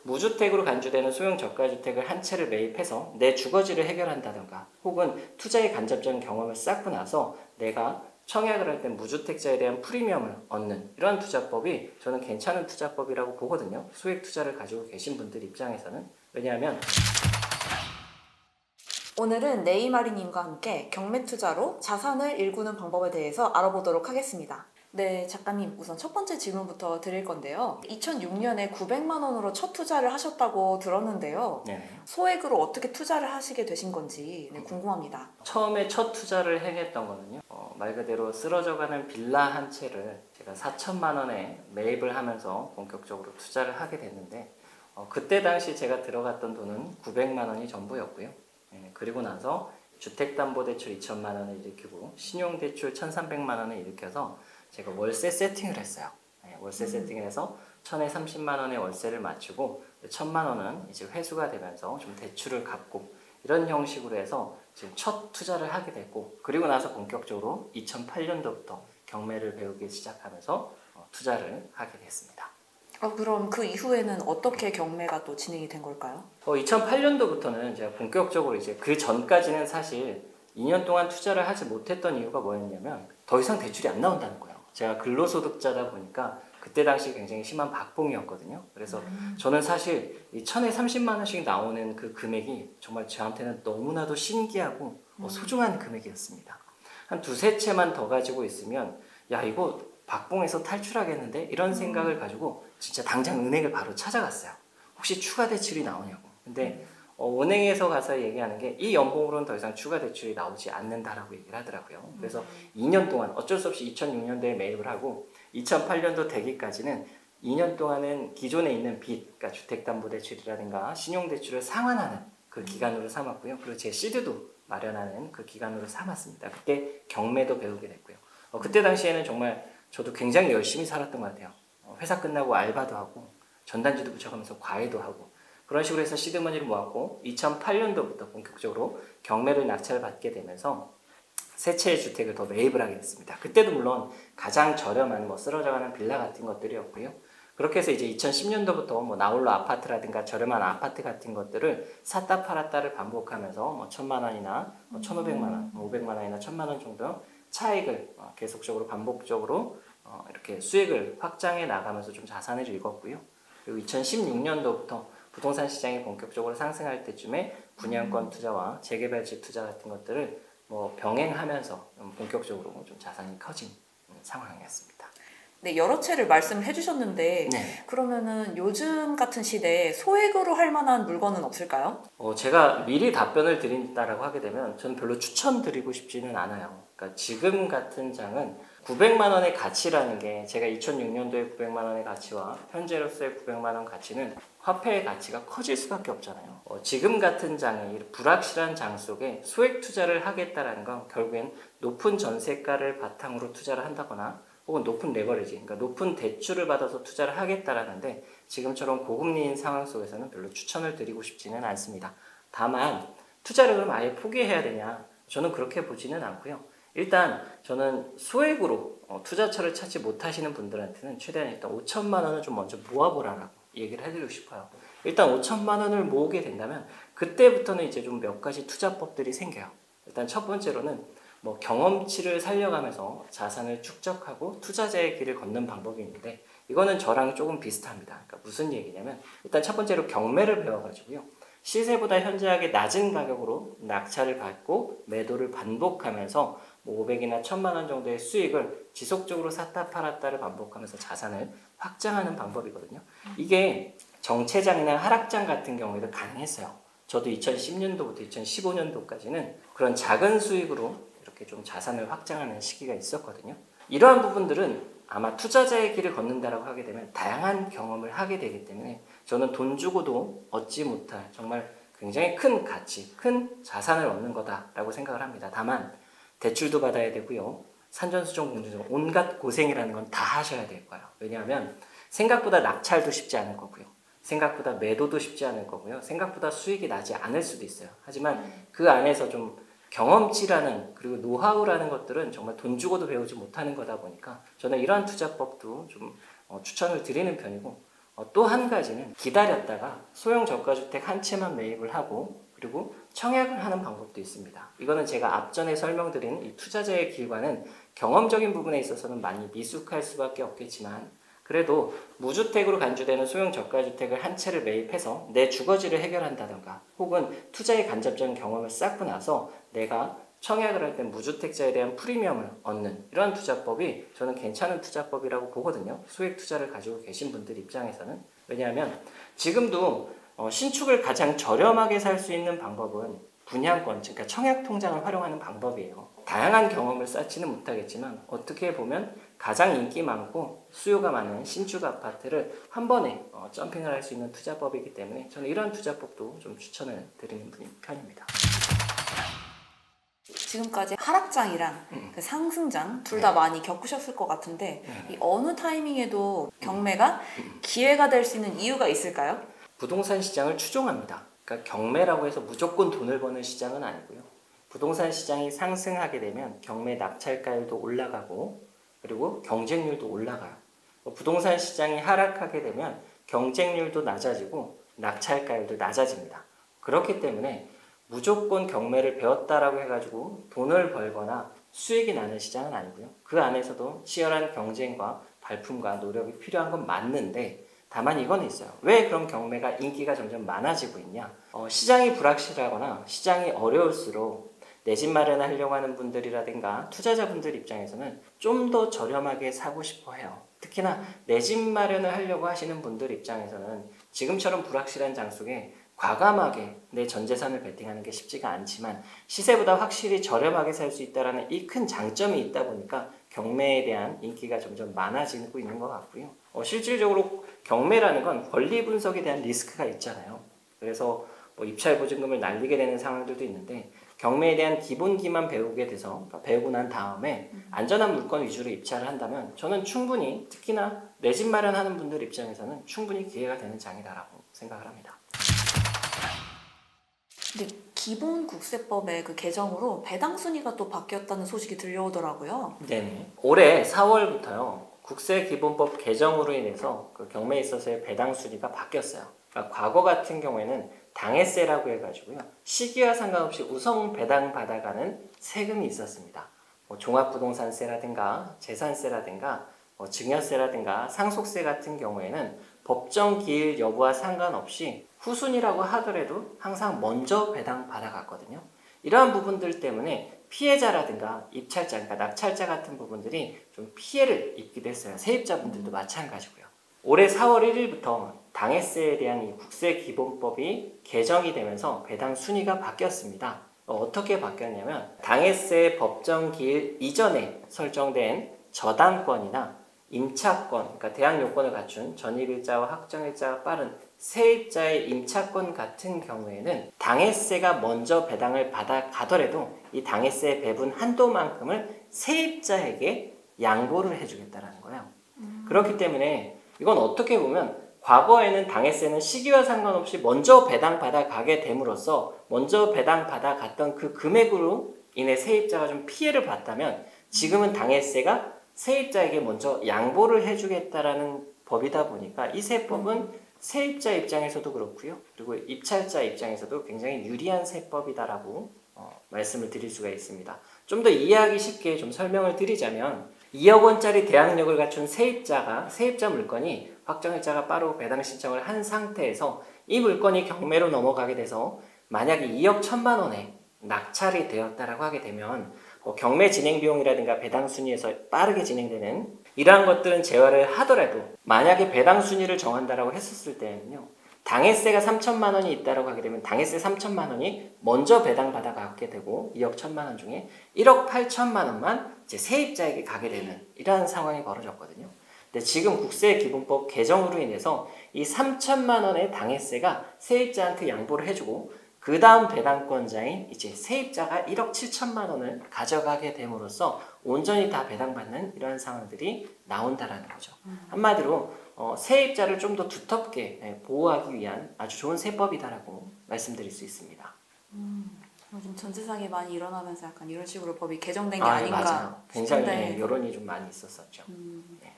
무주택으로 간주되는 소형 저가주택을 한 채를 매입해서 내 주거지를 해결한다던가 혹은 투자의 간접적인 경험을 쌓고 나서 내가 청약을 할 때 무주택자에 대한 프리미엄을 얻는 이러한 투자법이 저는 괜찮은 투자법이라고 보거든요. 소액 투자를 가지고 계신 분들 입장에서는. 왜냐하면 오늘은 네이마리님과 함께 경매 투자로 자산을 일구는 방법에 대해서 알아보도록 하겠습니다. 네, 작가님, 우선 첫 번째 질문부터 드릴 건데요. 2006년에 900만 원으로 첫 투자를 하셨다고 들었는데요. 소액으로 어떻게 투자를 하시게 되신 건지 궁금합니다. 처음에 첫 투자를 행했던 거는요. 말 그대로 쓰러져가는 빌라 한 채를 제가 4천만 원에 매입을 하면서 본격적으로 투자를 하게 됐는데 그때 당시 제가 들어갔던 돈은 900만 원이 전부였고요. 그리고 나서 주택담보대출 2천만 원을 일으키고 신용대출 1,300만 원을 일으켜서 제가 월세 세팅을 했어요. 월세 세팅을 해서 1,000에 30만 원의 월세를 맞추고 1,000만 원은 이제 회수가 되면서 좀 대출을 갚고 이런 형식으로 해서 지금 첫 투자를 하게 됐고 그리고 나서 본격적으로 2008년도부터 경매를 배우기 시작하면서 투자를 하게 됐습니다. 그럼 그 이후에는 어떻게 경매가 또 진행이 된 걸까요? 2008년도부터는 제가 본격적으로 이제 그 전까지는 사실 2년 동안 투자를 하지 못했던 이유가 뭐였냐면 더 이상 대출이 안 나온다는 거예요. 제가 근로소득자다 보니까 그때 당시 굉장히 심한 박봉이었거든요. 그래서 저는 사실 이 1,000에 30만 원씩 나오는 그 금액이 정말 저한테는 너무나도 신기하고 소중한 금액이었습니다. 한 두세 채만 더 가지고 있으면 야 이거 박봉에서 탈출하겠는데? 이런 생각을 가지고 진짜 당장 은행을 바로 찾아갔어요. 혹시 추가 대출이 나오냐고. 근데 은행에서 가서 얘기하는 게 이 연봉으로는 더 이상 추가 대출이 나오지 않는다라고 얘기를 하더라고요. 그래서 2년 동안 어쩔 수 없이 2006년도에 매입을 하고 2008년도 되기까지는 2년 동안은 기존에 있는 빚, 그러니까 주택담보대출이라든가 신용대출을 상환하는 그 기간으로 삼았고요. 그리고 제 시드도 마련하는 그 기간으로 삼았습니다. 그때 경매도 배우게 됐고요. 그때 당시에는 정말 저도 굉장히 열심히 살았던 것 같아요. 회사 끝나고 알바도 하고 전단지도 붙여가면서 과외도 하고 그런 식으로 해서 시드머니를 모았고 2008년도부터 본격적으로 경매를 낙찰을 받게 되면서 세 채의 주택을 더 매입을 하게 됐습니다. 그때도 물론 가장 저렴한 쓰러져가는 빌라 같은 것들이었고요. 그렇게 해서 이제 2010년도부터 나홀로 아파트라든가 저렴한 아파트 같은 것들을 샀다 팔았다를 반복하면서 1,000만 원이나 1,500만 원, 500만 원이나 1,000만 원 정도 차익을 계속적으로 반복적으로 이렇게 수익을 확장해 나가면서 좀 자산을 읽었고요. 그리고 2016년도부터 부동산 시장이 본격적으로 상승할 때쯤에 분양권 투자와 재개발집 투자 같은 것들을 병행하면서 본격적으로 좀 자산이 커진 상황이었습니다. 네, 여러 채를 말씀을 해주셨는데 그러면은 요즘 같은 시대에 소액으로 할 만한 물건은 없을까요? 제가 미리 답변을 드린다라고 하게 되면 저는 별로 추천드리고 싶지는 않아요. 그러니까 지금 같은 장은 900만 원의 가치라는 게 제가 2006년도에 900만 원의 가치와 현재로서의 900만 원 가치는 화폐의 가치가 커질 수밖에 없잖아요. 지금 같은 장이 불확실한 장 속에 소액 투자를 하겠다라는 건 결국엔 높은 전세가를 바탕으로 투자를 한다거나 혹은 높은 레버리지, 그러니까 높은 대출을 받아서 투자를 하겠다라는데 지금처럼 고금리인 상황 속에서는 별로 추천을 드리고 싶지는 않습니다. 다만 투자를 그럼 아예 포기해야 되냐? 저는 그렇게 보지는 않고요. 일단 저는 소액으로 투자처를 찾지 못하시는 분들한테는 최대한 일단 5천만 원을 좀 먼저 모아보라라고 얘기를 해드리고 싶어요. 일단 5천만 원을 모으게 된다면 그때부터는 이제 좀 몇 가지 투자법들이 생겨요. 일단 첫 번째로는 경험치를 살려가면서 자산을 축적하고 투자자의 길을 걷는 방법이 있는데 이거는 저랑 조금 비슷합니다. 그러니까 무슨 얘기냐면 일단 첫 번째로 경매를 배워가지고요. 시세보다 현저하게 낮은 가격으로 낙찰을 받고 매도를 반복하면서 500이나 1,000만 원 정도의 수익을 지속적으로 샀다 팔았다를 반복하면서 자산을 확장하는 방법이거든요. 이게 정체장이나 하락장 같은 경우에도 가능했어요. 저도 2010년도부터 2015년도까지는 그런 작은 수익으로 이렇게 좀 자산을 확장하는 시기가 있었거든요. 이러한 부분들은 아마 투자자의 길을 걷는다라고 하게 되면 다양한 경험을 하게 되기 때문에 저는 돈 주고도 얻지 못할 정말 굉장히 큰 가치, 큰 자산을 얻는 거다라고 생각을 합니다. 다만 대출도 받아야 되고요. 산전수전 공전전 온갖 고생이라는 건 다 하셔야 될 거예요. 왜냐하면 생각보다 낙찰도 쉽지 않을 거고요. 생각보다 매도도 쉽지 않을 거고요. 생각보다 수익이 나지 않을 수도 있어요. 하지만 그 안에서 좀 경험치라는 그리고 노하우라는 것들은 정말 돈 주고도 배우지 못하는 거다 보니까 저는 이러한 투자법도 좀 추천을 드리는 편이고 또 한 가지는 기다렸다가 소형 저가주택 한 채만 매입을 하고 그리고 청약을 하는 방법도 있습니다. 이거는 제가 앞전에 설명드린 이 투자자의 길과는 경험적인 부분에 있어서는 많이 미숙할 수밖에 없겠지만 그래도 무주택으로 간주되는 소형 저가주택을 한 채를 매입해서 내 주거지를 해결한다던가 혹은 투자의 간접적인 경험을 쌓고 나서 내가 청약을 할 때 무주택자에 대한 프리미엄을 얻는 이런 투자법이 저는 괜찮은 투자법이라고 보거든요. 소액 투자를 가지고 계신 분들 입장에서는. 왜냐하면 지금도 신축을 가장 저렴하게 살 수 있는 방법은 분양권, 그러니까 청약 통장을 활용하는 방법이에요. 다양한 경험을 쌓지는 못하겠지만 어떻게 보면 가장 인기 많고 수요가 많은 신축 아파트를 한 번에 점핑을 할 수 있는 투자법이기 때문에 저는 이런 투자법도 좀 추천을 드리는 편입니다. 지금까지 하락장이랑 그 상승장 둘 다 많이 겪으셨을 것 같은데 이 어느 타이밍에도 경매가 기회가 될 수 있는 이유가 있을까요? 부동산 시장을 추종합니다. 그러니까 경매라고 해서 무조건 돈을 버는 시장은 아니고요. 부동산 시장이 상승하게 되면 경매 낙찰가율도 올라가고 그리고 경쟁률도 올라가요. 부동산 시장이 하락하게 되면 경쟁률도 낮아지고 낙찰가율도 낮아집니다. 그렇기 때문에 무조건 경매를 배웠다라고 해가지고 돈을 벌거나 수익이 나는 시장은 아니고요. 그 안에서도 치열한 경쟁과 발품과 노력이 필요한 건 맞는데 다만 이건 있어요. 왜 그럼 경매가 인기가 점점 많아지고 있냐? 시장이 불확실하거나 시장이 어려울수록 내 집 마련하려고 하는 분들이라든가 투자자분들 입장에서는 좀 더 저렴하게 사고 싶어 해요. 특히나 내 집 마련을 하려고 하시는 분들 입장에서는 지금처럼 불확실한 장 속에 과감하게 내 전 재산을 베팅하는 게 쉽지가 않지만 시세보다 확실히 저렴하게 살 수 있다는 이 큰 장점이 있다 보니까 경매에 대한 인기가 점점 많아지고 있는 것 같고요. 실질적으로 경매라는 건 권리 분석에 대한 리스크가 있잖아요. 그래서 입찰 보증금을 날리게 되는 상황들도 있는데 경매에 대한 기본기만 배우게 돼서 배우고 난 다음에 안전한 물건 위주로 입찰을 한다면 저는 충분히 특히나 내 집 마련하는 분들 입장에서는 충분히 기회가 되는 장이다라고 생각을 합니다. 근데 기본 국세법의 그 개정으로 배당 순위가 또 바뀌었다는 소식이 들려오더라고요. 네네. 올해 4월부터요. 국세기본법 개정으로 인해서 그 경매에 있어서의 배당 순위가 바뀌었어요. 그러니까 과거 같은 경우에는 당해세라고 해가지고요. 시기와 상관없이 우선 배당 받아가는 세금이 있었습니다. 종합부동산세라든가 재산세라든가 증여세라든가 상속세 같은 경우에는 법정 기일 여부와 상관없이 후순위라고 하더라도 항상 먼저 배당 받아갔거든요. 이러한 부분들 때문에 피해자라든가 입찰자, 그러니까 낙찰자 같은 부분들이 좀 피해를 입기도 했어요. 세입자분들도 마찬가지고요. 올해 4월 1일부터 당해세에 대한 이 국세기본법이 개정이 되면서 배당 순위가 바뀌었습니다. 어떻게 바뀌었냐면 당해세 법정 기일 이전에 설정된 저당권이나 임차권, 그러니까 대항 요건을 갖춘 전입일자와 확정일자가 빠른 세입자의 임차권 같은 경우에는 당해세가 먼저 배당을 받아가더라도 이 당해세 배분 한도만큼을 세입자에게 양보를 해주겠다는 거예요. 그렇기 때문에 이건 어떻게 보면 과거에는 당해세는 시기와 상관없이 먼저 배당받아 가게 됨으로써 먼저 배당받아 갔던 그 금액으로 인해 세입자가 좀 피해를 봤다면 지금은 당해세가 세입자에게 먼저 양보를 해주겠다라는 법이다 보니까 이 세법은 세입자 입장에서도 그렇고요. 그리고 입찰자 입장에서도 굉장히 유리한 세법이다라고 말씀을 드릴 수가 있습니다. 좀 더 이해하기 쉽게 좀 설명을 드리자면 2억 원짜리 대항력을 갖춘 세입자 물건이 확정일자가 빠르고 배당 신청을 한 상태에서 이 물건이 경매로 넘어가게 돼서 만약에 2억 1천만 원에 낙찰이 되었다라고 하게 되면 경매 진행 비용이라든가 배당 순위에서 빠르게 진행되는 이러한 것들은 제외를 하더라도 만약에 배당 순위를 정한다라고 했었을 때는요. 당해세가 3천만 원이 있다라고 하게 되면 당해세 3천만 원이 먼저 배당받아 가게 되고 2억 1천만 원 중에 1억 8천만 원만 이제 세입자에게 가게 되는 이러한 상황이 벌어졌거든요. 근데 지금 국세기본법 개정으로 인해서 이 3천만 원의 당해세가 세입자한테 양보를 해주고 그 다음 배당권자인 이제 세입자가 1억 7천만 원을 가져가게 됨으로써 온전히 다 배당받는 이러한 상황들이 나온다라는 거죠. 한마디로 세입자를 좀 더 두텁게 보호하기 위한 아주 좋은 세법이다라고 말씀드릴 수 있습니다. 요즘 전 세상에 많이 일어나면서 약간 이런 식으로 법이 개정된 게 네, 아닌가 맞아요. 굉장히 싶은데 여론이 좀 많이 있었었죠. 네.